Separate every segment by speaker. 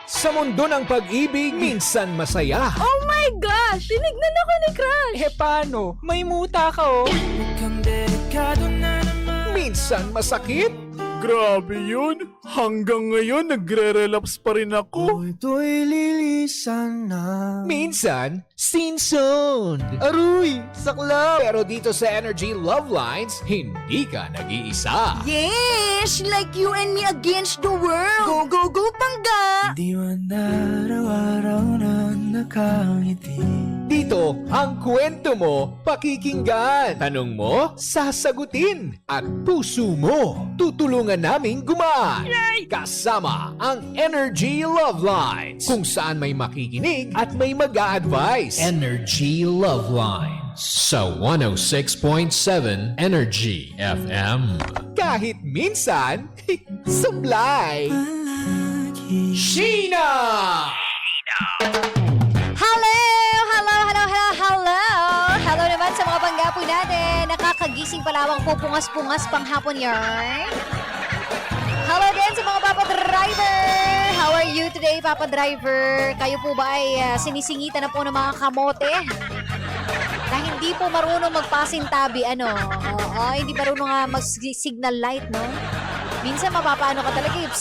Speaker 1: Sa mundo ng pag-ibig, minsan masaya.
Speaker 2: Oh my gosh! Tinignan ako ni Crush!
Speaker 1: Paano? May muta ka oh.
Speaker 3: Mukhang delikado na naman.
Speaker 1: Minsan masakit.
Speaker 4: Grabe yun. Hanggang ngayon, nagre-relapse pa rin ako.
Speaker 3: Ito'y lilisan na.
Speaker 1: Minsan, scene zone.
Speaker 4: Aruy, saklap.
Speaker 1: Pero dito sa Energy Love Lines, hindi ka nag-iisa.
Speaker 2: Yes! Like you and me against the world! Go, go, go, Pangga!
Speaker 3: Di man araw-araw na nakangiti.
Speaker 1: Dito, ang kwento mo, pakikinggan. Tanong mo, sasagutin. At puso mo, tutulungan naming gumaan. Kasama ang Energy Love Lines. Kung saan may makikinig at may mag-a-advise. Energy Love Lines. Sa 106.7 Energy FM. Kahit minsan, supply.
Speaker 3: Palagi.
Speaker 1: Sheena!
Speaker 2: Hello! Hello, hello, hello, hello! Hello naman sa mga panggapo natin. Nakakagising palawang pupungas-pungas panghapon yarn. Hello din sa mga Papa Driver! How are you today, Papa Driver? Kayo po ba ay sinisingitan na po ng mga kamote? Na hindi po marunong magpasintabi, ano? Oo, hindi marunong mag-signal light, no? Minsan mapapaano ka talaga yung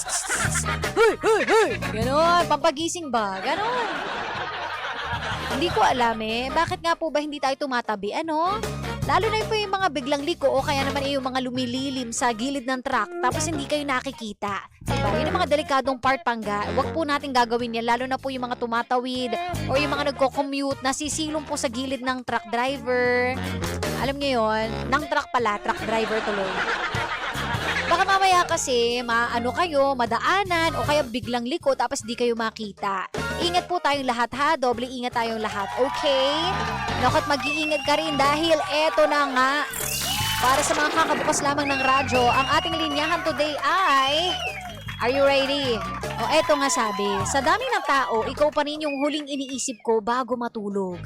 Speaker 2: Huy! Huy! Huy! Ganon, pampagising ba? Ganon. Hindi ko alam bakit nga po ba hindi tayo tumatabi, ano? Lalo na po yung mga biglang liko o kaya naman yung mga lumililim sa gilid ng truck tapos hindi kayo nakikita. Diba? Yun ang mga delikadong part, Pangga. Huwag po natin gagawin yan, lalo na po yung mga tumatawid o yung mga nagko-commute, nasisilong po sa gilid ng truck driver. Alam niyo yun, ng truck pala, truck driver tuloy. Baka mamaya kasi maano kayo, madaanan o kaya biglang liko tapos di kayo makita. Ingat po tayong lahat ha, doble ingat tayong lahat, okay? Nakat mag-iingat ka rin dahil eto na nga. Para sa mga kakabukas lamang ng radyo, ang ating linyahan today ay... Are you ready? O eto nga sabi, sa dami ng tao, ikaw pa rin yung huling iniisip ko bago matulog.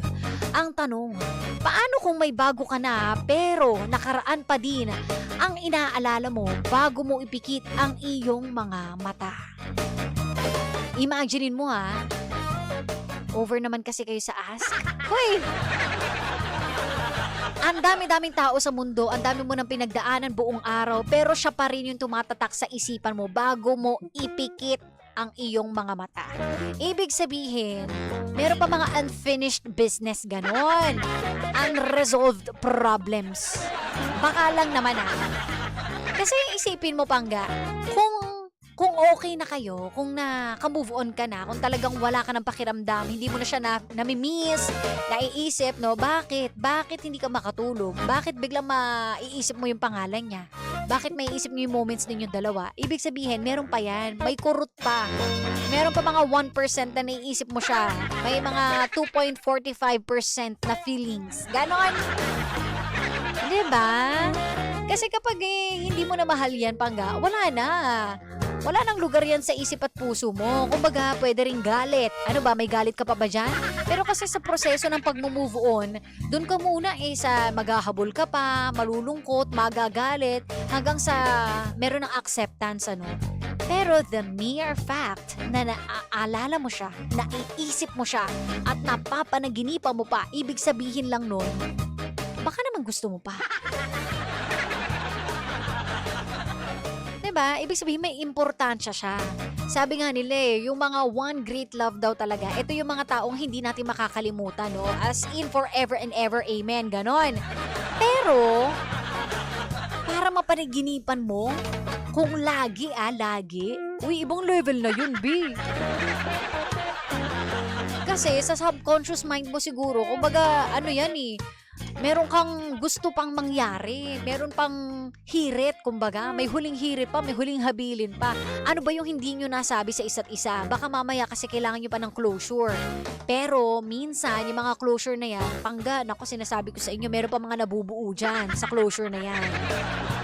Speaker 2: Ang tanong, paano kung may bago ka na pero nakaraan pa din ang inaalala mo bago mo ipikit ang iyong mga mata? Imaginein mo over naman kasi kayo sa ask. Hoy! Ang dami-daming tao sa mundo, ang dami mo nang pinagdaanan buong araw, pero siya pa rin yung tumatatak sa isipan mo bago mo ipikit ang iyong mga mata. Ibig sabihin, meron pa mga unfinished business, ganon. Unresolved problems. Baka lang naman Kasi isipin mo, Pangga, kung okay na kayo, kung naka-move on ka na, kung talagang wala ka ng pakiramdam, hindi mo na siya nami-miss, naiisip, no? Bakit? Bakit hindi ka makatulog? Bakit biglang maiisip mo yung pangalan niya? Bakit maiisip niyo yung moments ninyong dalawa? Ibig sabihin, meron pa yan. May kurot pa. Meron pa mga 1% na naiisip mo siya. May mga 2.45% na feelings. Ganon. Diba? Kasi kapag hindi mo na mahal yan, Pangga, wala na. Wala nang lugar yan sa isip at puso mo. Kumbaga, pwede rin galit. Ano ba, may galit ka pa ba dyan? Pero kasi sa proseso ng pag-move on, dun ka muna sa maghahabol ka pa, malulungkot, magagalit, hanggang sa meron ng acceptance, ano. Pero the mere fact na naaalala mo siya, naiisip mo siya, at napapanaginipan mo pa, ibig sabihin lang nun, baka naman gusto mo pa. Diba? Ibig sabihin may importansya siya. Sabi nga nila yung mga one great love daw talaga, ito yung mga taong hindi natin makakalimutan, no? As in forever and ever, amen, ganon. Pero, para mapanaginipan mo, kung lagi, uy, ibang level na yun, B. Kasi sa subconscious mind mo siguro, kumbaga, ano yan meron kang gusto pang mangyari, meron pang hirit, kumbaga, may huling hirit pa, may huling habilin pa. Ano ba yung hindi nyo nasabi sa isa't isa? Baka mamaya kasi kailangan nyo pa ng closure. Pero minsan, yung mga closure na yan, Pangga, naku, sinasabi ko sa inyo, meron pa mga nabubuo dyan sa closure na yan.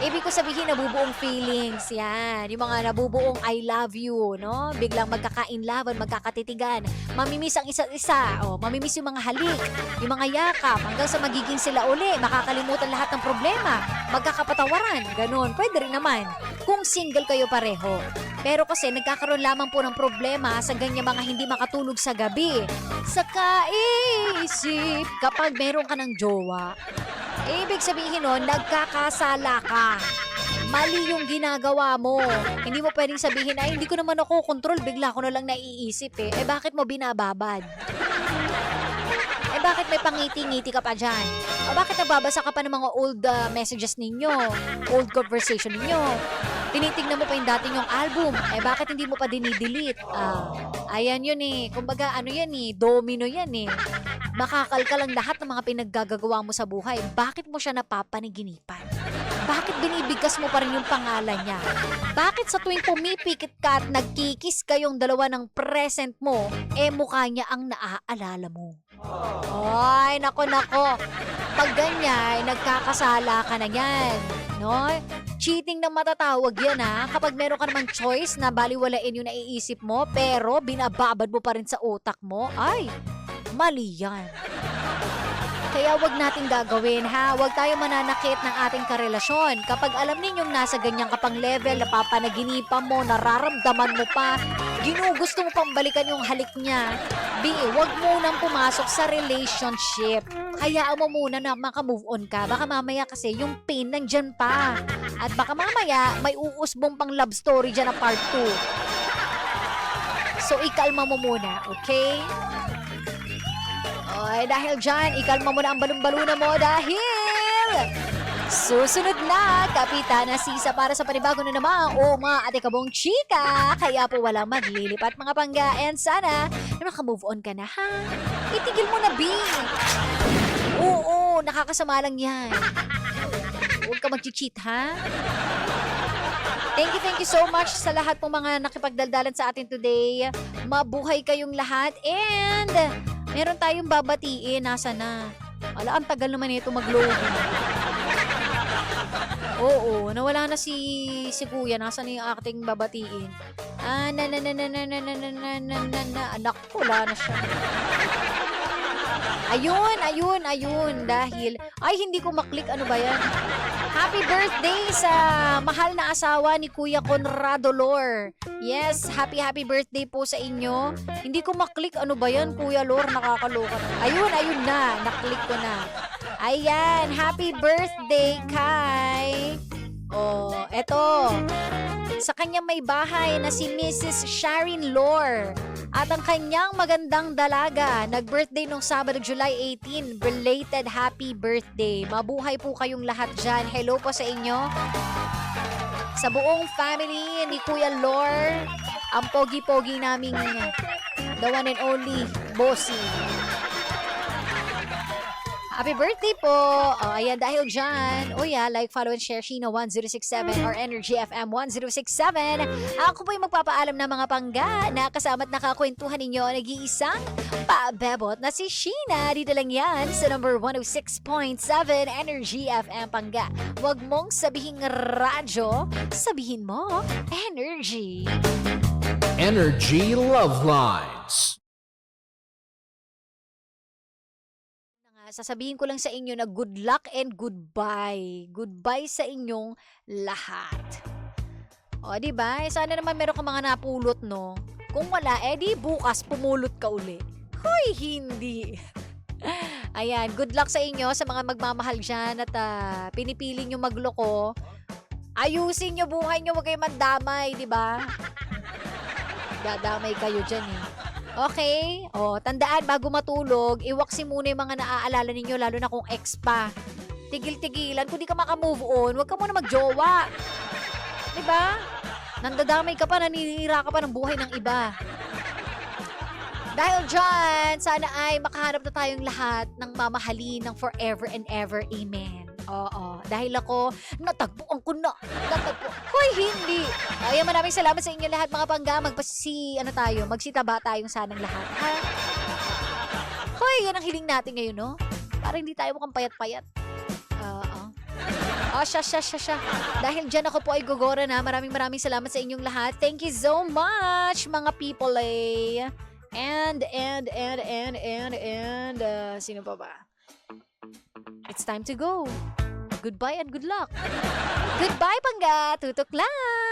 Speaker 2: Ibig ko sabihin, nabubuong feelings. Yan. Yung mga nabubuong I love you, no? Biglang magkakainlaban, magkakatitigan. Mamimiss ang isa't isa. O, mamimiss yung mga halik, yung mga yakap, hanggang sa magiging sila uli. Makakalimutan lahat ng problema. Magkakapatawaran. Ganon. Pwede rin naman. Kung single kayo pareho. Pero kasi nagkakaroon lamang po ng problema sa ganyan mga hindi makatulog sa gabi. Sa kaisip kapag meron ka ng jowa. Ibig sabihin nun, nagkakasala ka. Mali yung ginagawa mo. Hindi mo pwedeng sabihin, ay hindi ko naman ako control, bigla ko na lang naiisip eh. Eh bakit mo binababad? Eh bakit may pangiti-ngiti ka pa dyan? O bakit nagbabasa ka pa ng mga old messages ninyo? Old conversation ninyo? Tinitignan mo pa yung dati nyong album. Eh bakit hindi mo pa dinidelete? Ayan yun eh. Kumbaga ano yan eh, domino yan eh. Makakalkal ang lahat ng mga pinaggagawa mo sa buhay. Bakit mo siya napapaniginipan? Bakit binibigkas mo pa rin yung pangalan niya? Bakit sa tuwing pumipikit ka at nagkikis kayong dalawa ng present mo, eh mukha niya ang naaalala mo? Ay, nako. Pag ganyan, nagkakasala ka na yan. No? Cheating na matatawag yan ha. Kapag meron ka naman choice na baliwalain yung naiisip mo, pero binababad mo pa rin sa utak mo, ay, mali yan. Kaya wag nating gagawin ha. Wag tayo mananakit ng ating karelasyon. Kapag alam ninyong nasa ganyan kapang level, napapanaginipan mo, nararamdaman mo pa, ginugusto mo pang balikan yung halik niya, wag mo nang pumasok sa relationship. Hayaan mo muna na maka-move on ka. Baka mamaya kasi yung pain nandyan pa. At baka mamaya may uusbong pang love story dyan na part 2. So ikalma mo muna, okay? Ay, dahil dyan, ikalma mo na ang balon-baluna mo dahil susunod na, Kapitana Sisa para sa panibago na naman Uma at Ikabong Chika. Kaya po walang maglilipat mga pangga. And sana, maka-move on ka na ha. Itigil mo na, B. Oo, nakakasama lang yan. Huwag ka mag-cheat ha. Thank you so much sa lahat po mga nakipagdaldalan sa atin today. Mabuhay kayong lahat and meron tayong babatiin. Nasa na? Ala, ang tagal naman ito mag-loading. Oo, nawala na si Kuya. Nasa na yung acting babatiin? Anak ko, wala na siya. Ayun. Dahil, ay, hindi ko maklik. Ano ba yan? Happy birthday sa mahal na asawa ni Kuya Conrado Lor. Yes, happy birthday po sa inyo. Hindi ko maklik. Ano ba yan, Kuya Lor? Nakakaloka. Ayun na. Naklik ko na. Ayan, happy birthday kay... Oh, eto. Sa kanyang may bahay na si Mrs. Sharon Lor. At ang kanyang magandang dalaga, nag-birthday nung Sabado, July 18. Belated happy birthday. Mabuhay po kayong lahat dyan. Hello po sa inyo. Sa buong family ni Kuya Lor, ang pogi-pogi naming the one and only Bossy. Happy birthday po! Oh, ayan, dahil dyan, like, follow, and share Sheena 1067 or Energy FM 1067. Ako po yung magpapaalam ng mga pangga na kasama't nakakwentuhan ninyo nag-iisang pabebot na si Sheena. Dito lang yan sa number 106.7 Energy FM Pangga. Huwag mong sabihing radyo, sabihin mo energy.
Speaker 1: Energy Love Lines.
Speaker 2: Sasabihin ko lang sa inyo na good luck and goodbye. Goodbye sa inyong lahat. O, diba? Sana naman meron ka mga napulot, no? Kung wala, di bukas pumulot ka uli. Hoy, hindi. Ayan, good luck sa inyo sa mga magmamahal dyan at pinipili nyo magloko. Ayusin nyo buhay nyo, huwag kayo mandamay, diba? Dadamay kayo dyan eh. Okay? O, tandaan, bago matulog, iwaksi muna yung mga naaalala ninyo, lalo na kung ex pa. Tigil-tigilan. Kung di ka makamove on, huwag ka muna magjowa. Diba? Nandadamay ka pa, naninira ka pa ng buhay ng iba. Dahil dyan, sana ay makahanap na tayong lahat ng mamahalin ng forever and ever. Amen. Oo. Dahil ako, natagpuan ko na. Hoy, hindi. Ayan, maraming salamat sa inyo lahat mga pangga. Magsitaba tayong sanang lahat. Ha? Hoy, yan ang hiling natin ngayon, no? Para hindi tayo mukhang payat-payat. Oo. Siya. Dahil dyan ako po ay gogora na. Maraming salamat sa inyong lahat. Thank you so much, mga people eh. And, sino pa ba? It's time to go. Goodbye and good luck. Goodbye, Pangga. Tutok lang.